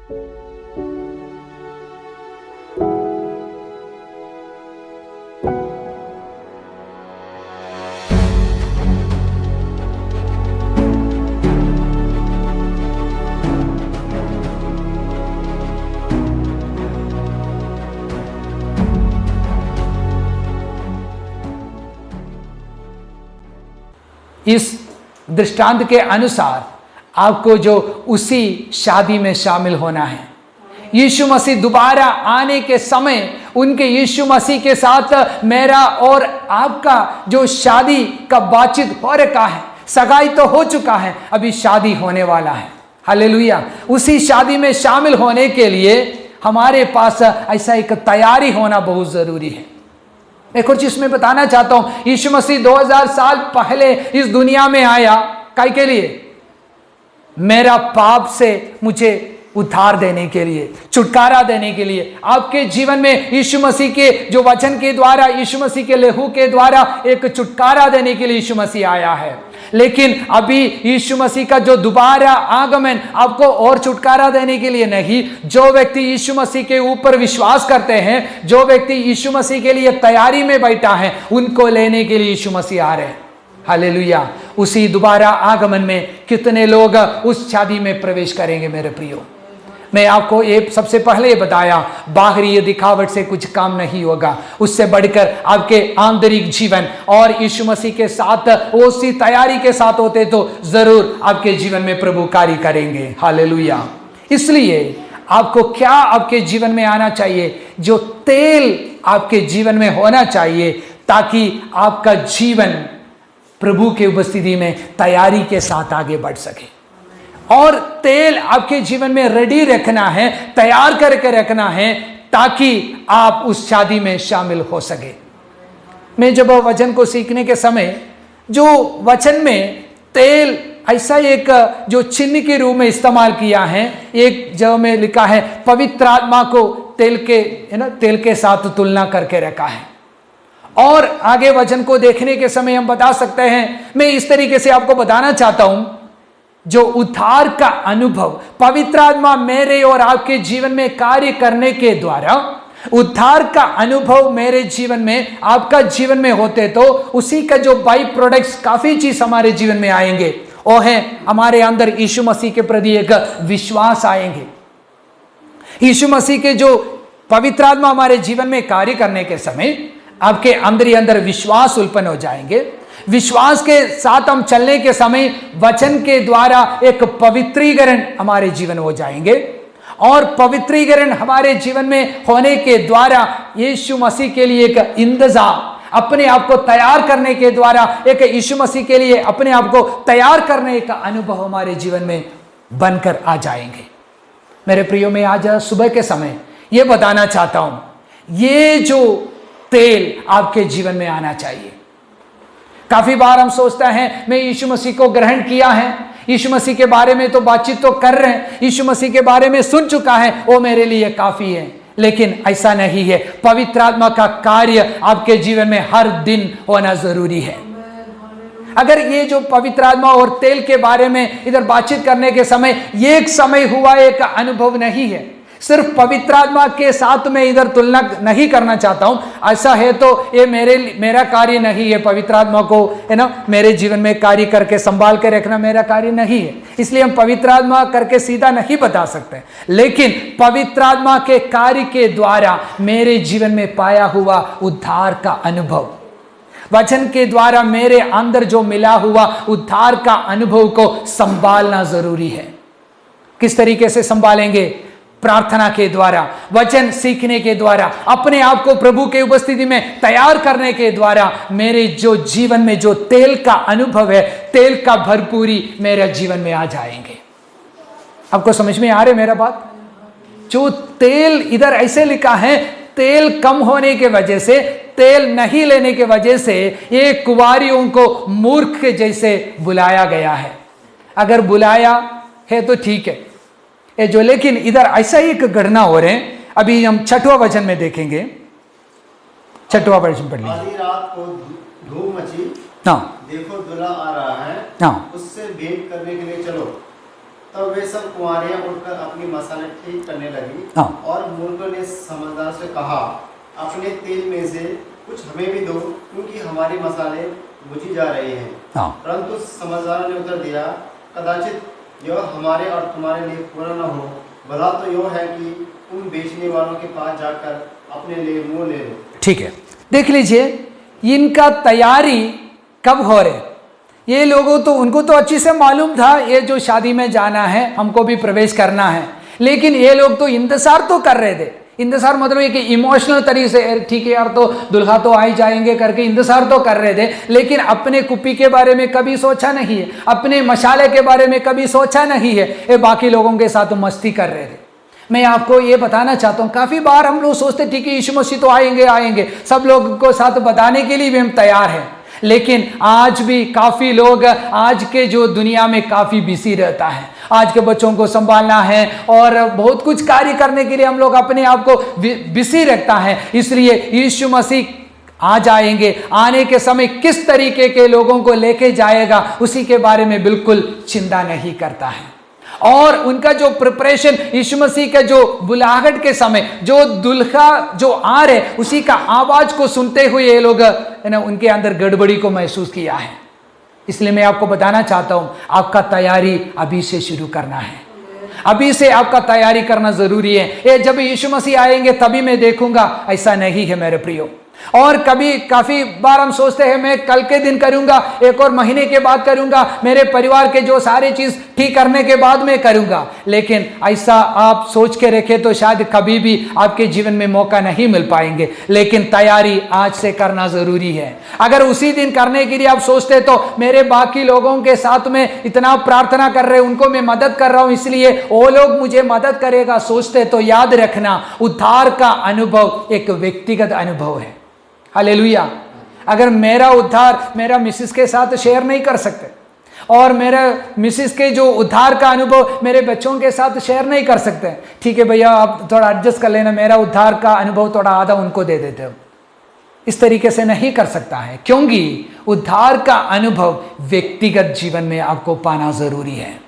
इस दृष्टांत के अनुसार आपको जो उसी शादी में शामिल होना है। यीशु मसीह दोबारा आने के समय उनके यीशु मसीह के साथ मेरा और आपका जो शादी का बातचीत हो रखा है, सगाई तो हो चुका है, अभी शादी होने वाला है। हालेलुया। उसी शादी में शामिल होने के लिए हमारे पास ऐसा एक तैयारी होना बहुत जरूरी है। एक और चीज मैं बताना चाहता हूं, यीशु मसीह 2000 साल पहले इस दुनिया में आया, काय के लिए? मेरा पाप से मुझे उद्धार देने के लिए, छुटकारा देने के लिए। आपके जीवन में यीशु मसीह के जो वचन के द्वारा, यीशु मसीह के लहू के द्वारा एक छुटकारा देने के लिए यीशु मसीह आया है। लेकिन अभी यीशु मसीह का जो दोबारा आगमन आपको और छुटकारा देने के लिए नहीं, जो व्यक्ति यीशु मसीह के ऊपर विश्वास करते हैं, जो व्यक्ति यीशु मसीह के लिए तैयारी में बैठा है, उनको लेने के लिए यीशु मसीह आ रहे हैं। हालेलुया। उसी दोबारा आगमन में कितने लोग उस शादी में प्रवेश करेंगे मेरे प्रियो? मैं आपको ये सबसे पहले बताया, बाहरी ये दिखावट से कुछ काम नहीं होगा। उससे बढ़कर आपके आंतरिक जीवन और यीशु मसीह के साथ उसी तैयारी के साथ होते तो जरूर आपके जीवन में प्रभु कार्य करेंगे। हालेलुया। इसलिए आपको क्या आपके जीवन में आना चाहिए? जो तेल आपके जीवन में होना चाहिए, ताकि आपका जीवन प्रभु की उपस्थिति में तैयारी के साथ आगे बढ़ सके। और तेल आपके जीवन में रेडी रखना है, तैयार करके रखना है, ताकि आप उस शादी में शामिल हो सके। मैं जब वचन को सीखने के समय, जो वचन में तेल ऐसा एक जो चिन्ह के रूप में इस्तेमाल किया है, एक जगह में लिखा है पवित्र आत्मा को तेल के, है ना, तेल के साथ तुलना करके रखा है। और आगे वचन को देखने के समय हम बता सकते हैं, मैं इस तरीके से आपको बताना चाहता हूं, जो उद्धार का अनुभव पवित्र आत्मा मेरे और आपके जीवन में कार्य करने के द्वारा, उद्धार का अनुभव मेरे जीवन में, आपका जीवन में होते तो उसी का जो बाई प्रोडक्ट्स काफी चीज हमारे जीवन में आएंगे। वो है हमारे अंदर यीशु मसीह के प्रति एक विश्वास आएंगे। यीशु मसीह के जो पवित्र आत्मा हमारे जीवन में कार्य करने के समय आपके अंदर ही अंदर विश्वास उत्पन्न हो जाएंगे। विश्वास के साथ हम चलने के समय वचन के द्वारा एक पवित्रीकरण हमारे जीवन हो जाएंगे। और पवित्रीकरण हमारे जीवन में होने के द्वारा यीशु मसीह के लिए एक इंतजाम, अपने आप को तैयार करने के द्वारा एक यीशु मसीह के लिए अपने आप को तैयार करने का अनुभव हमारे जीवन में बनकर आ जाएंगे। मेरे प्रियो, में आज सुबह के समय यह बताना चाहता हूं, ये जो तेल आपके जीवन में आना चाहिए। काफी बार हम सोचते हैं मैं यीशु मसीह को ग्रहण किया है, यीशु मसीह के बारे में तो बातचीत तो कर रहे हैं, यीशु मसीह के बारे में सुन चुका है, वो मेरे लिए काफी है। लेकिन ऐसा नहीं है। पवित्र आत्मा का कार्य आपके जीवन में हर दिन होना जरूरी है। अगर ये जो पवित्र आत्मा और तेल के बारे में इधर बातचीत करने के समय एक समय हुआ एक अनुभव नहीं है, सिर्फ पवित्र आत्मा के साथ मैं इधर तुलना नहीं करना चाहता हूं। ऐसा है तो ये मेरा कार्य नहीं है। पवित्र आत्मा को, है ना, मेरे जीवन में कार्य करके संभाल के रखना मेरा कार्य नहीं है। इसलिए हम पवित्र आत्मा करके सीधा नहीं बता सकते। लेकिन पवित्र आत्मा के कार्य के द्वारा मेरे जीवन में पाया हुआ उद्धार का अनुभव, वचन के द्वारा मेरे अंदर जो मिला हुआ उद्धार का अनुभव को संभालना जरूरी है। किस तरीके से संभालेंगे? प्रार्थना के द्वारा, वचन सीखने के द्वारा, अपने आप को प्रभु के उपस्थिति में तैयार करने के द्वारा मेरे जो जीवन में जो तेल का अनुभव है, तेल का भरपूरी मेरे जीवन में आ जाएंगे। आपको समझ में आ रहा है मेरा बात? जो तेल इधर ऐसे लिखा है, तेल कम होने के वजह से, तेल नहीं लेने के वजह से ये कुंवारियों को मूर्ख के जैसे बुलाया गया है। अगर बुलाया है तो ठीक है, जो लेकिन इधर ऐसा ही एक घटना हो रहे हैं। अभी हम 6वां वचन में देखेंगे। 6वां वचन पढ़ लीजिए। आधी रात को धूम मची, हाँ, देखो दूल्हा आ रहा है, हाँ, उससे भेंट करने के लिए चलो। तब वे सब कुंवारियां उठकर अपनी मसाले ठीक करने लगी। हाँ। और मूर्खों ने समझदार से कहा, अपने तेल में से कुछ हमें भी दो, क्योंकि हमारे मसाले बुझी जा रहे हैं। हाँ। परंतु समझदारों ने उत्तर दिया, कदाचित यह हमारे और तुम्हारे लिए पूरा न हो। भला तो यह है कि तुम बेचने वालों के पास जाकर अपने लिए मुंह ले लो। ठीक है, देख लीजिए इनका तैयारी कब हो रहे। ये लोगों तो उनको तो अच्छी से मालूम था ये जो शादी में जाना है हमको भी प्रवेश करना है, लेकिन ये लोग तो इंतजार तो कर रहे थे। इंतजार मतलब ये कि इमोशनल तरीके से ठीक है यार तो दुल्हा तो आ ही जाएंगे करके इंतजार तो कर रहे थे, लेकिन अपने कुप्पी के बारे में कभी सोचा नहीं है, अपने मसाले के बारे में कभी सोचा नहीं है। ये बाकी लोगों के साथ मस्ती कर रहे थे। मैं आपको ये बताना चाहता हूँ, काफी बार हम लोग सोचते ठीक है यीशु मसीह तो आएंगे, सब लोगों को साथ बताने के लिए भी हम तैयार हैं, लेकिन आज भी काफी लोग आज के जो दुनिया में काफी बिजी रहता है। आज के बच्चों को संभालना है और बहुत कुछ कार्य करने के लिए हम लोग अपने आप को बिजी रखता है। इसलिए यीशु मसीह आ जाएंगे, आने के समय किस तरीके के लोगों को लेके जाएगा उसी के बारे में बिल्कुल चिंता नहीं करता है। और उनका जो प्रिपरेशन, यीशु मसीह का जो बुलाहट के समय जो दुल्हा जो आ रहे उसी का आवाज को सुनते हुए ये लोग है ना उनके अंदर गड़बड़ी को महसूस किया है। इसलिए मैं आपको बताना चाहता हूं, आपका तैयारी अभी से शुरू करना है, अभी से आपका तैयारी करना जरूरी है। ये जब यीशु मसीह आएंगे तभी मैं देखूंगा, ऐसा नहीं है मेरे प्रियो। और काफी बार हम सोचते हैं मैं कल के दिन करूंगा, एक और महीने के बाद करूंगा, मेरे परिवार के जो सारी चीज ठीक करने के बाद मैं करूंगा, लेकिन ऐसा आप सोच के रखे तो शायद कभी भी आपके जीवन में मौका नहीं मिल पाएंगे। लेकिन तैयारी आज से करना जरूरी है। अगर उसी दिन करने के लिए आप सोचते तो मेरे बाकी लोगों के साथ में इतना प्रार्थना कर रहे, उनको मैं मदद कर रहा हूं इसलिए वो लोग मुझे मदद करेगा सोचते, तो याद रखना उद्धार का अनुभव एक व्यक्तिगत अनुभव है। हालेलुया। अगर मेरा उद्धार मेरा मिसेस के साथ शेयर नहीं कर सकते और मेरा मिसेस के जो उद्धार का अनुभव मेरे बच्चों के साथ शेयर नहीं कर सकते, ठीक है भैया आप थोड़ा एडजस्ट कर लेना, मेरा उद्धार का अनुभव थोड़ा आधा उनको दे देते हो, इस तरीके से नहीं कर सकता है, क्योंकि उद्धार का अनुभव व्यक्तिगत जीवन में आपको पाना जरूरी है।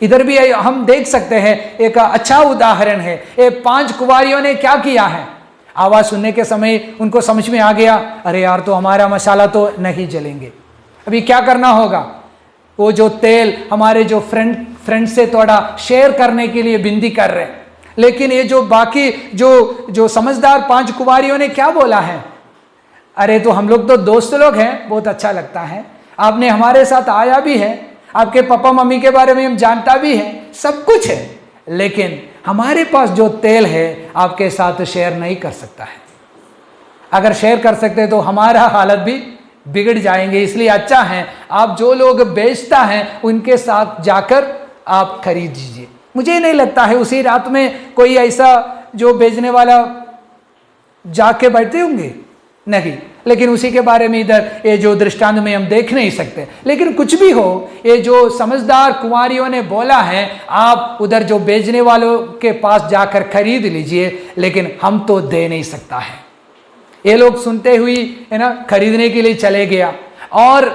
इधर भी हम देख सकते हैं एक अच्छा उदाहरण है। ये 5 कुंवारियों ने क्या किया है, आवाज सुनने के समय उनको समझ में आ गया, अरे यार तो हमारा मसाला तो नहीं जलेंगे, अभी क्या करना होगा। वो जो तेल हमारे जो फ्रेंड से थोड़ा शेयर करने के लिए विनती कर रहे हैं, लेकिन ये जो बाकी जो समझदार 5 कुंवारियों ने क्या बोला है, अरे तो हम लोग तो दोस्त लोग हैं, बहुत अच्छा लगता है, आपने हमारे साथ आया भी है, आपके पापा मम्मी के बारे में हम जानता भी है, सब कुछ है, लेकिन हमारे पास जो तेल है आपके साथ शेयर नहीं कर सकता है। अगर शेयर कर सकते तो हमारा हालत भी बिगड़ जाएंगे, इसलिए अच्छा है आप जो लोग बेचता है उनके साथ जाकर आप खरीद लीजिए। मुझे नहीं लगता है उसी रात में कोई ऐसा जो बेचने वाला जाके बैठते होंगे, नहीं, लेकिन उसी के बारे में इधर ये जो दृष्टांत में हम देख नहीं सकते। लेकिन कुछ भी हो, ये जो समझदार कुंवारियों ने बोला है आप उधर जो बेचने वालों के पास जाकर खरीद लीजिए, लेकिन हम तो दे नहीं सकता है। ये लोग सुनते हुए है ना खरीदने के लिए चले गया, और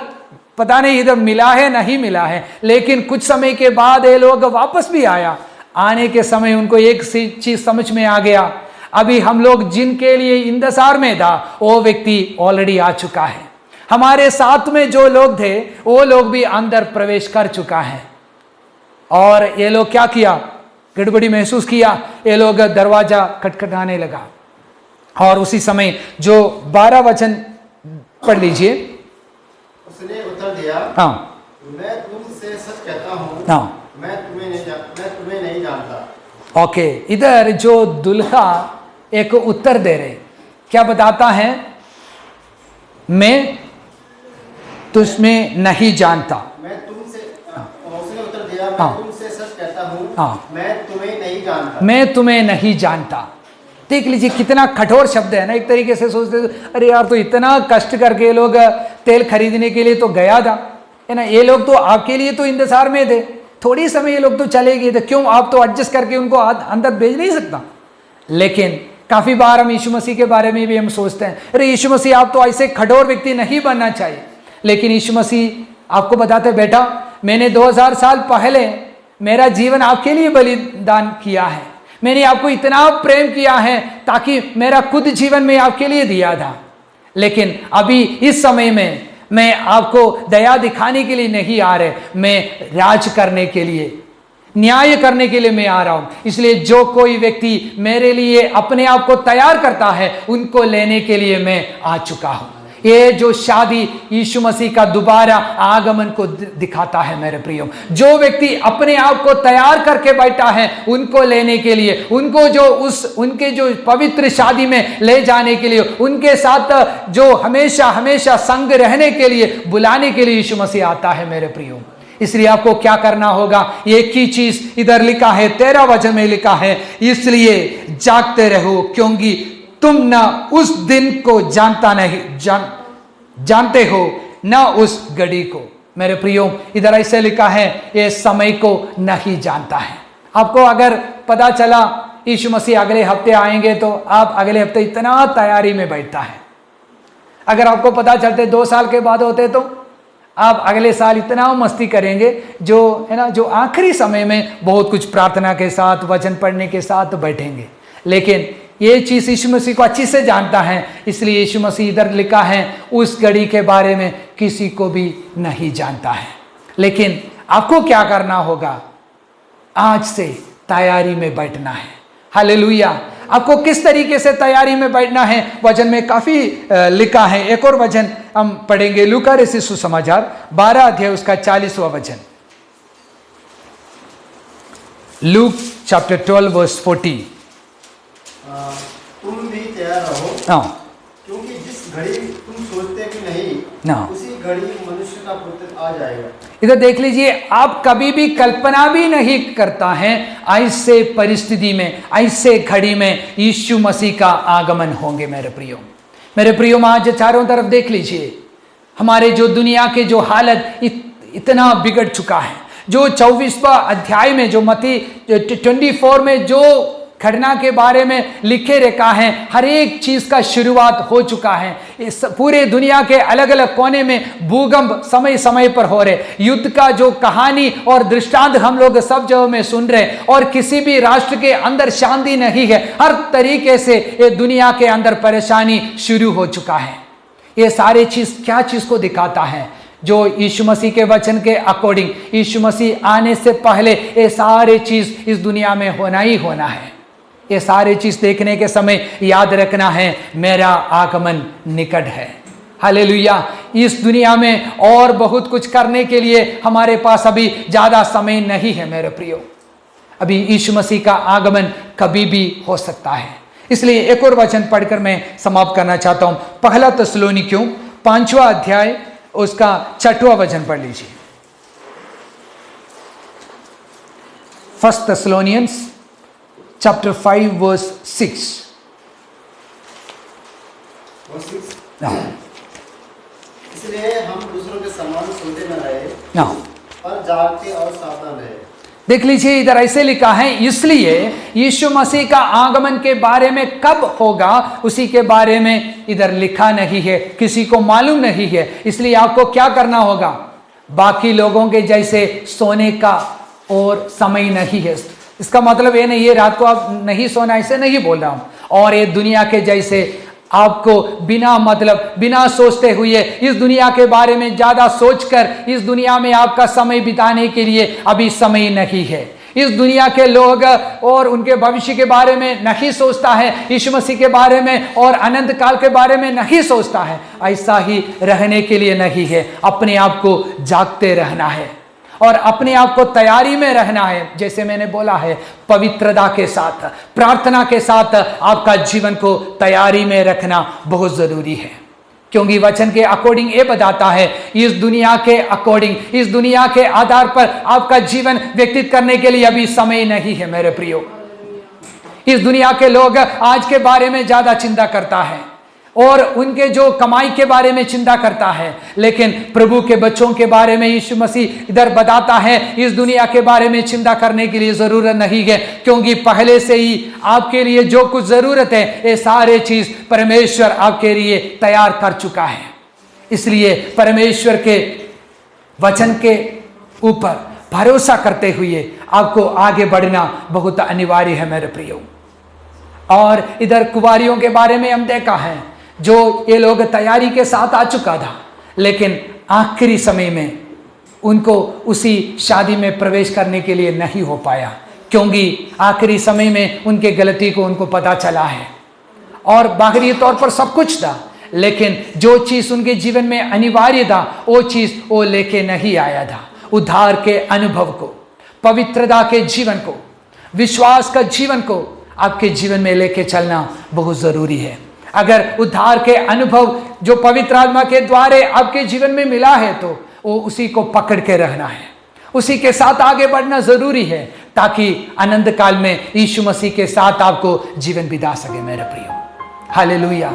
पता नहीं इधर मिला है नहीं मिला है, लेकिन कुछ समय के बाद ये लोग वापस भी आया। आने के समय उनको एक चीज समझ में आ गया, अभी हम लोग जिनके लिए इंतजार में था वो व्यक्ति ऑलरेडी आ चुका है, हमारे साथ में जो लोग थे वो लोग भी अंदर प्रवेश कर चुका है। और ये लोग क्या किया, गड़बड़ी महसूस किया, ये लोग दरवाजा खटखटाने लगा। और उसी समय जो 12 वचन पढ़ लीजिए। उसने उत्तर दिया, हाँ, मैं तुमसे सच कहता हूँ, हाँ, मैं तुम्हें नहीं जानता। ओके, इधर जो दुल्हा एक उत्तर दे रहे, क्या बताता है, मैं तुझमें नहीं जानता। मैं तुमसे, उसने उत्तर दिया, मैं हाँ, तुमसे सच कहता हूँ, हाँ, मैं तुम्हें नहीं जानता। मैं तुम्हें नहीं जानता। देख लीजिए कितना कठोर शब्द है ना। एक तरीके से सोचते अरे यार तो इतना कष्ट करके लोग तेल खरीदने के लिए तो गया था, है ना, ये लोग तो आपके लिए तो इंतजार में थे, थोड़ी समय ये लोग तो चले गए थे, क्यों आप तो एडजस्ट करके उनको अंदर भेज नहीं सकता। लेकिन काफी बार हम यीशु मसीह के बारे में भी हम सोचते हैं, अरे यीशु मसीह आप तो ऐसे कठोर व्यक्ति नहीं बनना चाहिए। लेकिन यीशु मसीह आपको बताते, बेटा मैंने 2000 साल पहले मेरा जीवन आपके लिए बलिदान किया है, मैंने आपको इतना प्रेम किया है ताकि मेरा खुद जीवन में आपके लिए दिया था। लेकिन अभी इस समय में मैं आपको दया दिखाने के लिए नहीं आ रहे, मैं राज करने के लिए, न्याय करने के लिए मैं आ रहा हूं। इसलिए जो कोई व्यक्ति मेरे लिए अपने आप को तैयार करता है, उनको लेने के लिए मैं आ चुका हूं। ये जो शादी यीशु मसीह का दोबारा आगमन को दिखाता है मेरे प्रियो। जो व्यक्ति अपने आप को तैयार करके बैठा है उनको लेने के लिए, उनको जो उनके जो पवित्र शादी में ले जाने के लिए, उनके साथ जो हमेशा हमेशा संग रहने के लिए बुलाने के लिए यीशु मसीह आता है मेरे प्रियो। इसलिए आपको क्या करना होगा, एक ही चीज इधर लिखा है, 13 वचन में लिखा है, इसलिए जागते रहो क्योंकि तुम न उस दिन को जानते हो न उस घड़ी को। मेरे प्रियो, इधर ऐसे लिखा है, ये समय को नहीं जानता है। आपको अगर पता चला यीशु मसीह अगले हफ्ते आएंगे तो आप अगले हफ्ते इतना तैयारी में बैठता है। अगर आपको पता चलते 2 साल के बाद होते तो आप अगले साल इतना मस्ती करेंगे, जो है ना, जो आखिरी समय में बहुत कुछ प्रार्थना के साथ, वचन पढ़ने के साथ बैठेंगे। लेकिन ये चीज यीशु मसीह को अच्छी से जानता है, इसलिए यीशु मसीह इधर लिखा है, उस घड़ी के बारे में किसी को भी नहीं जानता है। लेकिन आपको क्या करना होगा, आज से तैयारी में बैठना है। हालेलुया। आपको किस तरीके से तैयारी में बैठना है, वचन में काफी लिखा है। एक और वचन हम पढ़ेंगे, लूका रचित सुसमाचार 12 अध्याय उसका 40वां वचन। Luke chapter 12 verse 40। तुम भी तैयार रहो, हाँ, क्योंकि जिस घड़ी तुम सोचते कि नहीं, उसी घड़ी मनुष्य का पुत्र आ जाएगा। इधर देख लीजिए, आप कभी भी कल्पना भी नहीं करता है ऐसे परिस्थिति में, ऐसे घड़ी में यीशु मसीह का आगमन होंगे। मेरे प्रियो, आज चारों तरफ देख लीजिए, हमारे जो दुनिया के जो हालत इतना बिगड़ चुका है। जो 24वां अध्याय में, जो मत्ती 24 में जो घटना के बारे में लिखे रखा है, हर एक चीज का शुरुआत हो चुका है। इस पूरे दुनिया के अलग अलग कोने में भूकंप समय समय पर हो रहे, युद्ध का जो कहानी और दृष्टांत हम लोग सब जगह में सुन रहे, और किसी भी राष्ट्र के अंदर शांति नहीं है। हर तरीके से ये दुनिया के अंदर परेशानी शुरू हो चुका है। ये सारे चीज क्या चीज को दिखाता है, जो यीशु मसीह के वचन के अकॉर्डिंग, यीशु मसीह आने से पहले ये सारे चीज इस दुनिया में होना ही होना है। ये सारे चीज देखने के समय याद रखना है, मेरा आगमन निकट है। हालेलुया। इस दुनिया में और बहुत कुछ करने के लिए हमारे पास अभी ज्यादा समय नहीं है मेरे प्रियो। अभी यीशु मसीह का आगमन कभी भी हो सकता है। इसलिए एक और वचन पढ़कर मैं समाप्त करना चाहता हूं। पहला थिस्सलुनीकियों 5वां अध्याय उसका 6वां वचन पढ़ लीजिए। 1 Thessalonians chapter 5 verse 6। इसलिए हम दूसरों के समान सोते न रहे, पर जागते और सावधान रहे। देख लीजिए, इधर ऐसे लिखा है, इसलिए यीशु मसीह का आगमन के बारे में कब होगा उसी के बारे में इधर लिखा नहीं है, किसी को मालूम नहीं है। इसलिए आपको क्या करना होगा, बाकी लोगों के जैसे सोने का और समय नहीं है। इसका मतलब ये नहीं है रात को आप नहीं सोना, ऐसे नहीं बोल रहा हूं। और ये दुनिया के जैसे आपको बिना मतलब, बिना सोचते हुए इस दुनिया के बारे में ज्यादा सोचकर इस दुनिया में आपका समय बिताने के लिए अभी समय नहीं है। इस दुनिया के लोग और उनके भविष्य के बारे में नहीं सोचता है, यीशु मसीह के बारे में और अनंत काल के बारे में नहीं सोचता है। ऐसा ही रहने के लिए नहीं है। अपने आप को जागते रहना है और अपने आप को तैयारी में रहना है। जैसे मैंने बोला है, पवित्रता के साथ, प्रार्थना के साथ आपका जीवन को तैयारी में रखना बहुत जरूरी है। क्योंकि वचन के अकॉर्डिंग ये बताता है, इस दुनिया के अकॉर्डिंग, इस दुनिया के आधार पर आपका जीवन व्यतीत करने के लिए अभी समय नहीं है मेरे प्रियो। इस दुनिया के लोग आज के बारे में ज्यादा चिंता करता है और उनके जो कमाई के बारे में चिंता करता है, लेकिन प्रभु के बच्चों के बारे में यीशु मसीह इधर बताता है, इस दुनिया के बारे में चिंता करने की लिए जरूरत नहीं है, क्योंकि पहले से ही आपके लिए जो कुछ जरूरत है ये सारे चीज परमेश्वर आपके लिए तैयार कर चुका है। इसलिए परमेश्वर के वचन के ऊपर, भरोसा करते हुए आपको आगे बढ़ना बहुत अनिवार्य है मेरे प्रियो। और इधर कुंवारियों के बारे में हम देखा है, जो ये लोग तैयारी के साथ आ चुका था, लेकिन आखिरी समय में उनको उसी शादी में प्रवेश करने के लिए नहीं हो पाया, क्योंकि आखिरी समय में उनके गलती को उनको पता चला है। और बाहरी तौर पर सब कुछ था, लेकिन जो चीज उनके जीवन में अनिवार्य था वो चीज वो लेके नहीं आया था। उद्धार के अनुभव को, पवित्रता के जीवन को, विश्वास का जीवन को आपके जीवन में लेके चलना बहुत जरूरी है। अगर उद्धार के अनुभव जो पवित्र आत्मा के द्वारा आपके जीवन में मिला है तो वो उसी को पकड़ के रहना है, उसी के साथ आगे बढ़ना जरूरी है, ताकि अनंत काल में यीशु मसीह के साथ आपको जीवन बिता सके मेरे प्रियो। हालेलुया।